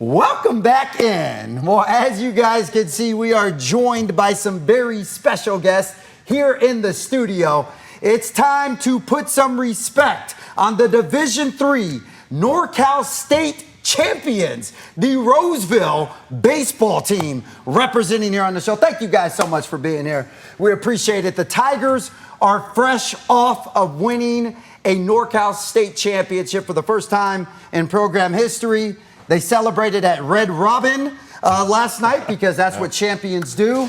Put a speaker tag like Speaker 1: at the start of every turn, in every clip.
Speaker 1: Welcome back in. Well, as you guys can see, we are joined by some very special guests here in the studio. It's time to put some respect on the Division III NorCal State champions, the Roseville baseball team representing here on the show. Thank you guys so much for being here. We appreciate it. The Tigers are fresh off of winning a NorCal State championship for the first time in program history. They celebrated at Red Robin last night because that's what champions do.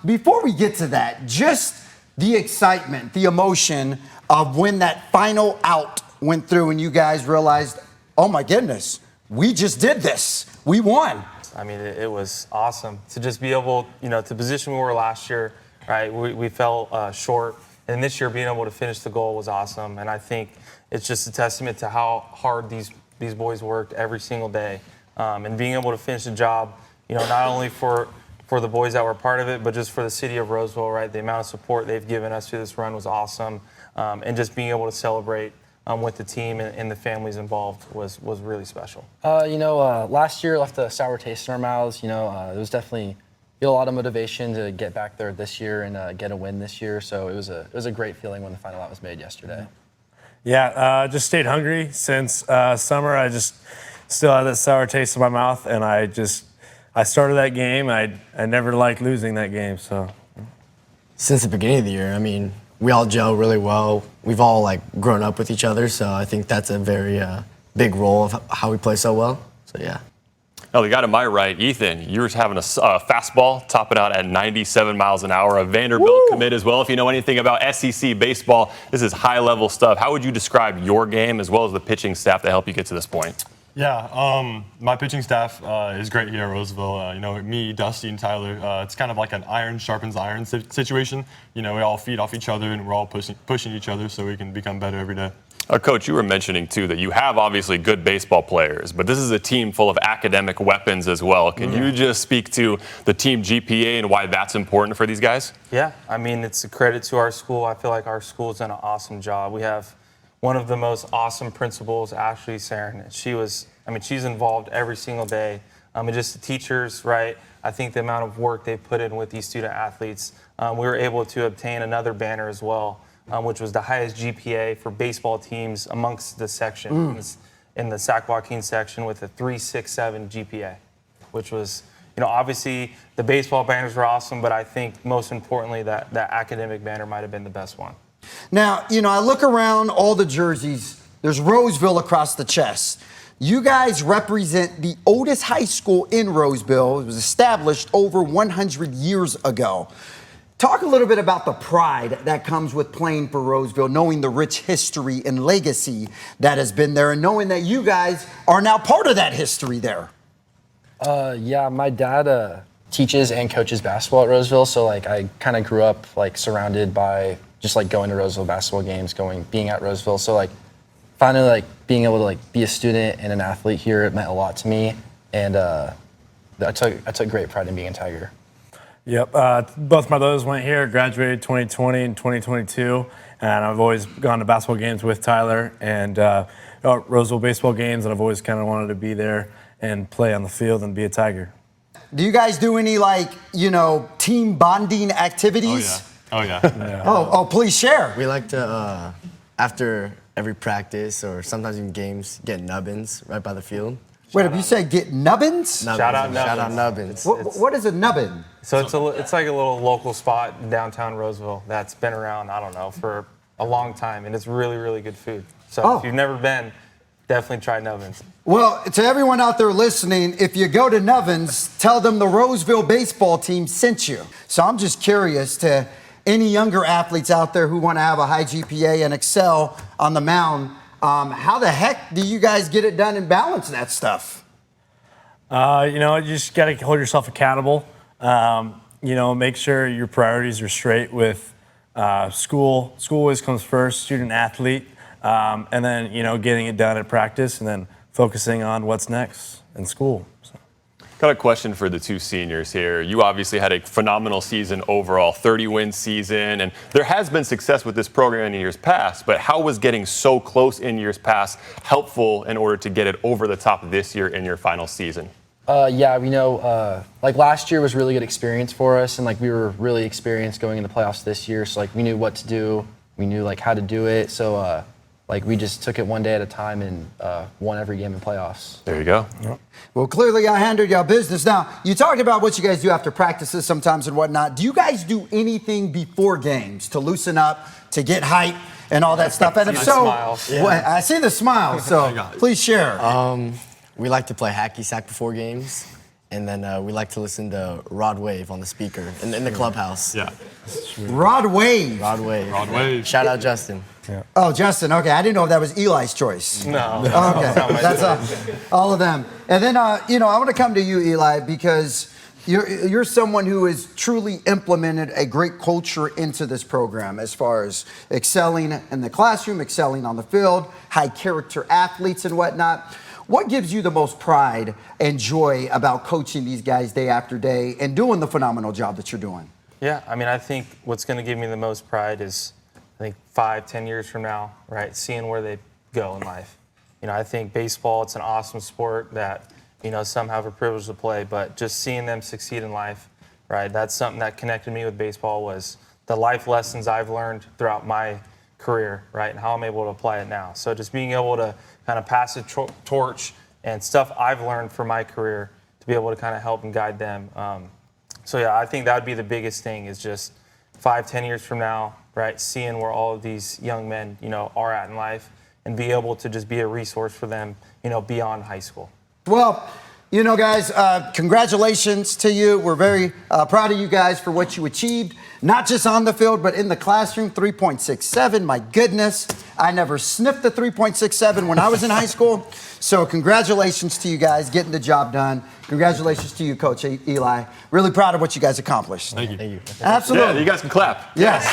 Speaker 1: Before we get to that, just the excitement, the emotion of when that final out went through and you guys realized, oh my goodness, we just did this. We won.
Speaker 2: I mean, it was awesome to just be able, to position we were last year, right? We fell short. And this year being able to finish the goal was awesome. And I think it's just a testament to how hard these boys worked every single day, and being able to finish the job, not only for the boys that were part of it, but just for the city of Roseville, right? The amount of support they've given us through this run was awesome, and just being able to celebrate with the team and the families involved was really special.
Speaker 3: Last year left a sour taste in our mouths. It was definitely a lot of motivation to get back there this year and get a win this year. So it was a great feeling when the final out was made yesterday.
Speaker 4: Yeah, just stayed hungry since summer. I just still had that sour taste in my mouth, and I started that game. I never liked losing that game. So
Speaker 5: since the beginning of the year, I mean, we all gel really well. We've all grown up with each other, so I think that's a very big role of how we play so well. So yeah.
Speaker 6: Oh, the guy to my right, Ethan, you were having a fastball, topping out at 97 miles an hour, a Vanderbilt commit as well. If you know anything about SEC baseball, this is high-level stuff. How would you describe your game as well as the pitching staff that helped you get to this point?
Speaker 7: Yeah, my pitching staff is great here at Roseville. Me, Dusty, and Tyler, it's kind of like an iron sharpens iron situation. We all feed off each other, and we're all pushing each other so we can become better every day.
Speaker 6: Coach, you were mentioning, too, that you have obviously good baseball players, but this is a team full of academic weapons as well. Can you just speak to the team GPA and why that's important for these guys?
Speaker 2: Yeah, I mean, it's a credit to our school. I feel like our school's done an awesome job. We have one of the most awesome principals, Ashley Sarin. She's involved every single day. And just the teachers, right? I think the amount of work they've put in with these student athletes. We were able to obtain another banner as well, which was the highest GPA for baseball teams amongst the section in the Sac Joaquin section with a 3.67 GPA, which was, obviously the baseball banners were awesome, but I think most importantly that academic banner might have been the best one.
Speaker 1: Now, I look around all the jerseys. There's Roseville across the chest. You guys represent the oldest high school in Roseville. It was established over 100 years ago. Talk a little bit about the pride that comes with playing for Roseville, knowing the rich history and legacy that has been there, and knowing that you guys are now part of that history there.
Speaker 3: Yeah, my dad teaches and coaches basketball at Roseville, so I kind of grew up surrounded by just going to Roseville basketball games, being at Roseville. So finally being able to be a student and an athlete here, it meant a lot to me, and I took great pride in being a Tiger.
Speaker 4: Yep, both my brothers went here, graduated 2020 and 2022, and I've always gone to basketball games with Tyler and Roseville baseball games, and I've always kind of wanted to be there and play on the field and be a Tiger.
Speaker 1: Do you guys do any team bonding activities?
Speaker 7: Oh yeah.
Speaker 1: Oh, please share.
Speaker 5: We like to, after every practice or sometimes in games, get nubbins right by the field.
Speaker 1: Wait, if you say get nubbins?
Speaker 2: Shout out
Speaker 5: nubbins.
Speaker 1: What is a nubbin?
Speaker 2: So it's like a little local spot in downtown Roseville that's been around, I don't know, for a long time, and it's really, really good food. So if you've never been, definitely try nubbins.
Speaker 1: Well, to everyone out there listening, if you go to nubbins, tell them the Roseville baseball team sent you. So I'm just curious to any younger athletes out there who want to have a high GPA and excel on the mound, how the heck do you guys get it done and balance that stuff?
Speaker 4: You just got to hold yourself accountable. Make sure your priorities are straight with school. School always comes first, student athlete, and then, getting it done at practice and then focusing on what's next in school. So.
Speaker 6: Got a question for the two seniors here. You obviously had a phenomenal season overall, 30-win season, and there has been success with this program in years past, but how was getting so close in years past helpful in order to get it over the top this year in your final season?
Speaker 3: Yeah, we know, like last year was really good experience for us, and like we were really experienced going into playoffs this year, so like we knew what to do, we knew like how to do it, so like we just took it one day at a time and won every game in playoffs.
Speaker 6: There you go.
Speaker 4: Yep.
Speaker 1: Well, clearly I handled y'all business. Now, you talked about what you guys do after practices sometimes and whatnot. Do you guys do anything before games to loosen up, to get hype, and all that stuff? And if so, I see the smile, so please share.
Speaker 5: We like to play hacky sack before games, and then we like to listen to Rod Wave on the speaker in the clubhouse.
Speaker 7: Yeah.
Speaker 1: Rod Wave.
Speaker 5: Rod Wave.
Speaker 7: Rod Wave.
Speaker 5: Shout out Justin.
Speaker 1: Oh, Justin. Okay, I didn't know if that was Eli's choice.
Speaker 2: No.
Speaker 1: Okay, that's all of them. And then, I want to come to you, Eli, because you're someone who has truly implemented a great culture into this program as far as excelling in the classroom, excelling on the field, high character athletes and whatnot. What gives you the most pride and joy about coaching these guys day after day and doing the phenomenal job that you're doing?
Speaker 2: Yeah, I mean, I think what's going to give me the most pride is, I think 5-10 years from now, right, seeing where they go in life. I think baseball, it's an awesome sport that, some have a privilege to play, but just seeing them succeed in life, right, that's something that connected me with baseball was the life lessons I've learned throughout my career, right, and how I'm able to apply it now. So just being able to kind of pass the torch and stuff I've learned for my career to be able to kind of help and guide them. So yeah, I think that would be the biggest thing is just 5-10 years from now, right, seeing where all of these young men, are at in life and be able to just be a resource for them, beyond high school.
Speaker 1: Well, guys, congratulations to you. We're very proud of you guys for what you achieved, not just on the field, but in the classroom. 3.67, my goodness. I never sniffed the 3.67 when I was in high school. So congratulations to you guys getting the job done. Congratulations to you, Coach Eli. Really proud of what you guys accomplished.
Speaker 7: Thank you.
Speaker 5: Thank you.
Speaker 1: Absolutely.
Speaker 6: Yeah, you guys can clap.
Speaker 1: Yes.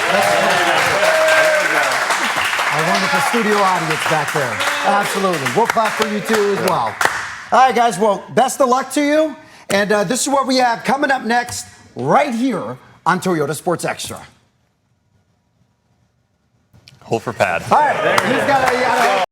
Speaker 1: Our wonderful studio audience back there. Absolutely. We'll clap for you too as well. All right, guys. Well, best of luck to you. And this is what we have coming up next right here on Toyota Sports Extra.
Speaker 6: Hold for pad.
Speaker 1: All right. He's got a